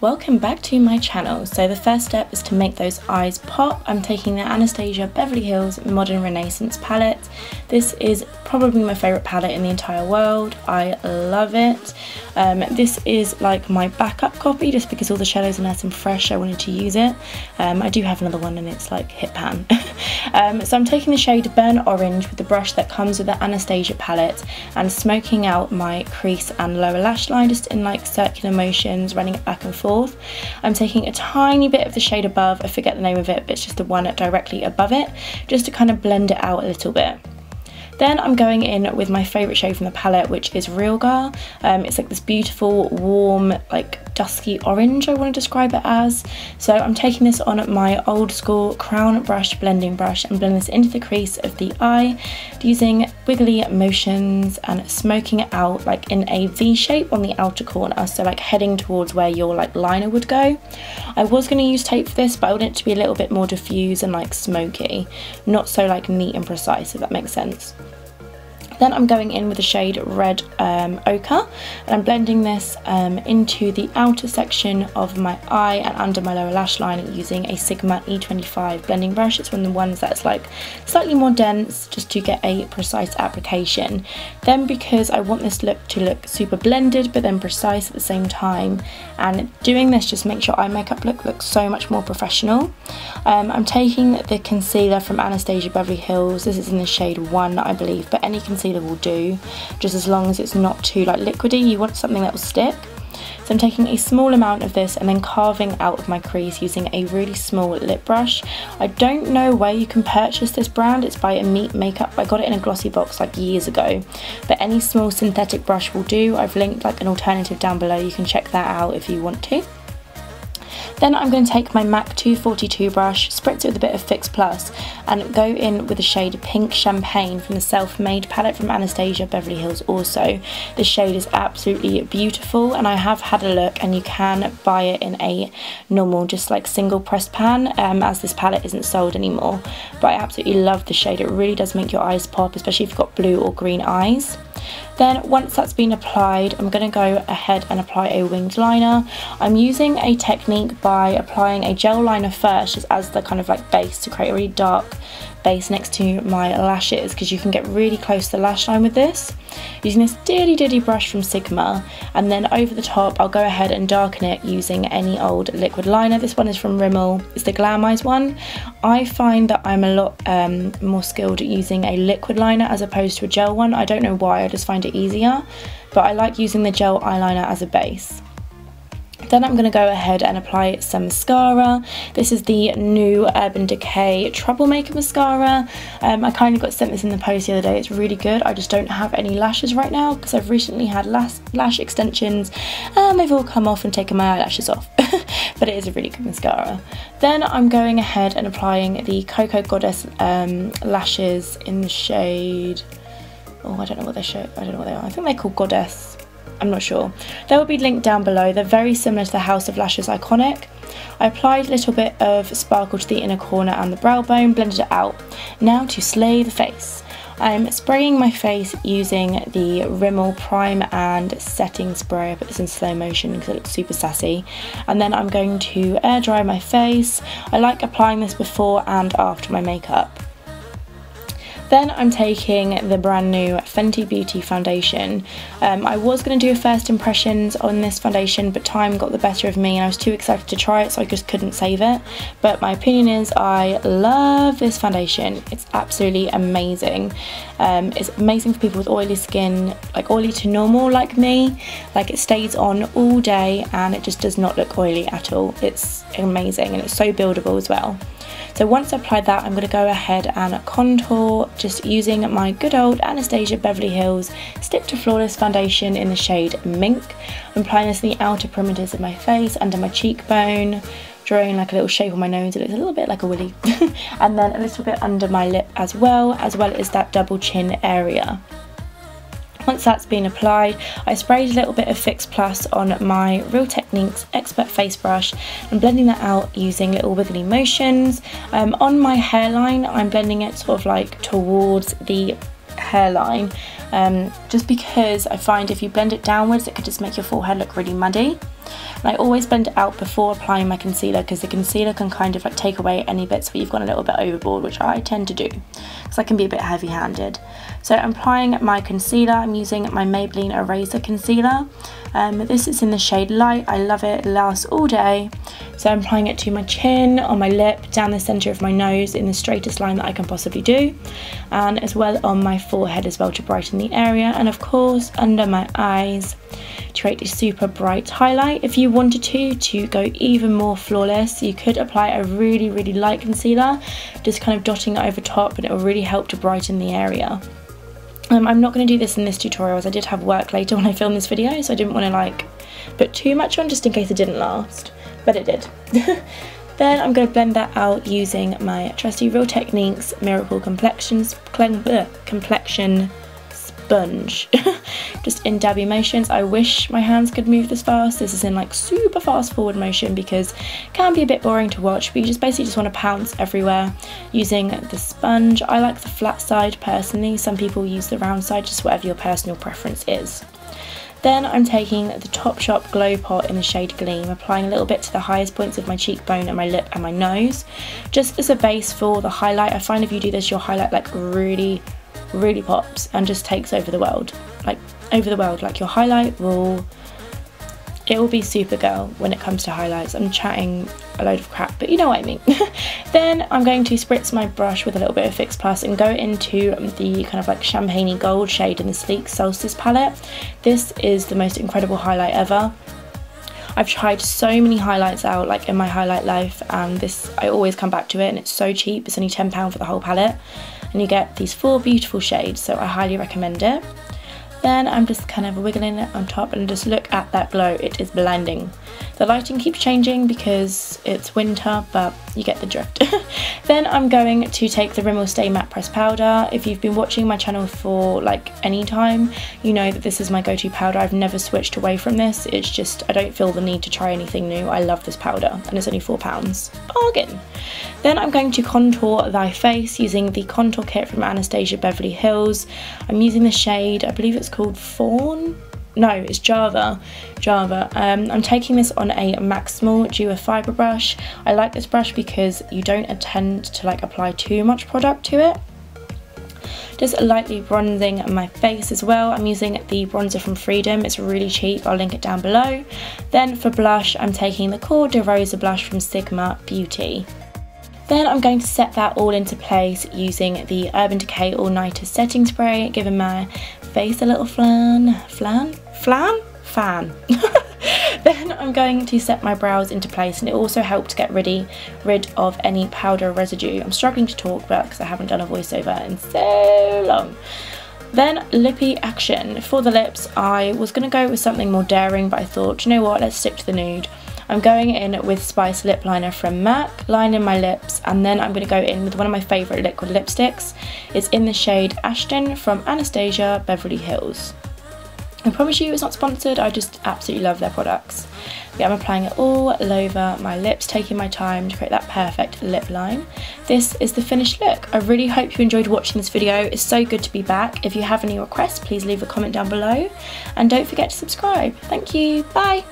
Welcome back to my channel. So the first step is to make those eyes pop. I'm taking the Anastasia Beverly Hills Modern Renaissance palette. This is probably my favourite palette in the entire world. I love it. This is like my backup copy just because all the shadows are nice and fresh. I wanted to use it. I do have another one and it's like hit pan. So I'm taking the shade Burnt Orange with the brush that comes with the Anastasia palette and smoking out my crease and lower lash line just in like circular motions, running it back and forth. I'm taking a tiny bit of the shade above, I forget the name of it, but it's just the one directly above it, just to kind of blend it out a little bit. Then I'm going in with my favourite shade from the palette, which is Real Girl. It's like this beautiful, warm, like dusky orange, I want to describe it as. So I'm taking this on my old school crown brush blending brush and blend this into the crease of the eye using wiggly motions and smoking it out like in a V shape on the outer corner, so like heading towards where your like liner would go. I was going to use tape for this, but I wanted it to be a little bit more diffuse and like smoky, not so like neat and precise, if that makes sense. Then I'm going in with the shade Red Ochre and I'm blending this into the outer section of my eye and under my lower lash line using a Sigma E25 blending brush. It's one of the ones that's like slightly more dense just to get a precise application. Then, because I want this look to look super blended but then precise at the same time, and doing this just makes your eye makeup look so much more professional, I'm taking the concealer from Anastasia Beverly Hills. This is in the shade 1, I believe, but any concealer will do, just as long as it's not too like liquidy. You want something that will stick. So I'm taking a small amount of this and then carving out of my crease using a really small lip brush. I don't know where you can purchase this brand. It's by Meet Makeup. I got it in a glossy box like years ago, but any small synthetic brush will do. I've linked like an alternative down below. You can check that out if you want to. Then I'm going to take my MAC 242 brush, spritz it with a bit of Fix Plus, and go in with the shade Pink Champagne from the Self-Made palette from Anastasia Beverly Hills also. This shade is absolutely beautiful, and I have had a look, and you can buy it in a normal, just like single pressed pan, as this palette isn't sold anymore. But I absolutely love the shade. It really does make your eyes pop, especially if you've got blue or green eyes. Then once that's been applied, I'm going to go ahead and apply a winged liner. I'm using a technique by applying a gel liner first, just as the kind of like base to create a really dark base next to my lashes, because you can get really close to the lash line with this. Using this diddy brush from Sigma, and then over the top I'll go ahead and darken it using any old liquid liner. This one is from Rimmel, it's the Glam Eyes one. I find that I'm a lot more skilled at using a liquid liner as opposed to a gel one. I don't know why, I just find it easier, but I like using the gel eyeliner as a base. Then I'm going to go ahead and apply some mascara. This is the new Urban Decay Troublemaker mascara. I kind of got sent this in the post the other day. It's really good. I just don't have any lashes right now because I've recently had lash extensions and they've all come off and taken my eyelashes off. But it is a really good mascara. Then I'm going ahead and applying the Cocoa Goddess lashes in the shade... Oh, I don't know what they show. I don't know what they are. I think they're called Goddess. I'm not sure. They will be linked down below. They're very similar to the House of Lashes Iconic. I applied a little bit of sparkle to the inner corner and the brow bone, blended it out. Now to slay the face. I'm spraying my face using the Rimmel Prime and Setting Spray. I put this in slow motion because it looks super sassy. And then I'm going to air dry my face. I like applying this before and after my makeup. Then I'm taking the brand new Fenty Beauty foundation. I was going to do a first impressions on this foundation, but time got the better of me and I was too excited to try it, so I just couldn't save it. But my opinion is I love this foundation. It's absolutely amazing. It's amazing for people with oily skin, like oily to normal like me. Like, it stays on all day and it just does not look oily at all. It's amazing and it's so buildable as well. So once I've applied that, I'm going to go ahead and contour just using my good old Anastasia Beverly Hills Stick to Flawless foundation in the shade Mink. I'm applying this in the outer perimeters of my face, under my cheekbone, drawing like a little shape on my nose. It looks a little bit like a willy. And then a little bit under my lip as well as that double chin area. Once that's been applied, I sprayed a little bit of Fix Plus on my Real Techniques Expert Face Brush and blending that out using little wiggly motions. On my hairline, I'm blending it sort of like towards the hairline, just because I find if you blend it downwards, it could just make your forehead look really muddy. And I always blend it out before applying my concealer, because the concealer can kind of like take away any bits where you've gone a little bit overboard, which I tend to do because I can be a bit heavy-handed. So I'm applying my concealer. I'm using my Maybelline Eraser Concealer. This is in the shade Light. I love it. It lasts all day. So I'm applying it to my chin, on my lip, down the centre of my nose in the straightest line that I can possibly do, and as well on my forehead as well to brighten the area, and of course under my eyes to create a super bright highlight. If you wanted to go even more flawless, you could apply a really light concealer, just kind of dotting it over top, and it will really help to brighten the area. I'm not going to do this in this tutorial as I did have work later when I filmed this video, so I didn't want to like put too much on just in case it didn't last, but it did. Then I'm going to blend that out using my trusty Real Techniques Miracle Complexion Sponge. Just in dabby motions. I wish my hands could move this fast. This is in like super fast forward motion because it can be a bit boring to watch, but you just basically just want to pounce everywhere using the sponge. I like the flat side personally. Some people use the round side, just whatever your personal preference is. Then I'm taking the Topshop Glow Pot in the shade Gleam, applying a little bit to the highest points of my cheekbone and my lip and my nose, just as a base for the highlight. I find if you do this, your highlight like really pops and just takes over the world. Like your highlight will be Supergirl when it comes to highlights. I'm chatting a load of crap, but you know what I mean. Then I'm going to spritz my brush with a little bit of Fix Plus and go into the kind of like champagne-y gold shade in the Sleek Solstice palette. This is the most incredible highlight ever. I've tried so many highlights out like in my highlight life, and this, I always come back to it, and it's so cheap. It's only £10 for the whole palette and you get these 4 beautiful shades, so I highly recommend it. Then I'm just kind of wiggling it on top and just look at that glow. It is blinding. The lighting keeps changing because it's winter, but you get the drift. Then I'm going to take the Rimmel Stay Matte Press Powder. If you've been watching my channel for like any time, you know that this is my go-to powder. I've never switched away from this. It's just, I don't feel the need to try anything new. I love this powder and it's only £4. Bargain. Then I'm going to contour thy face using the contour kit from Anastasia Beverly Hills. I'm using the shade, I believe it's called Fawn? No, it's Java. I'm taking this on a Maximal Duo Fibre brush. I like this brush because you don't intend to like apply too much product to it. Just lightly bronzing my face as well. I'm using the bronzer from Freedom. It's really cheap. I'll link it down below. Then for blush, I'm taking the Coeur de Rose blush from Sigma Beauty. Then I'm going to set that all into place using the Urban Decay All Nighter Setting Spray, giving my face a little fan. Then I'm going to set my brows into place, and it also helped get rid of any powder residue. I'm struggling to talk about because I haven't done a voiceover in so long. Then lippy action. For the lips, I was going to go with something more daring, but I thought, you know what, let's stick to the nude. I'm going in with Spice Lip Liner from MAC, lining my lips, and then I'm going to go in with one of my favourite liquid lipsticks. It's in the shade Ashton from Anastasia Beverly Hills. I promise you it's not sponsored, I just absolutely love their products. Yeah, I'm applying it all over my lips, taking my time to create that perfect lip line. This is the finished look. I really hope you enjoyed watching this video. It's so good to be back. If you have any requests, please leave a comment down below. And don't forget to subscribe. Thank you. Bye.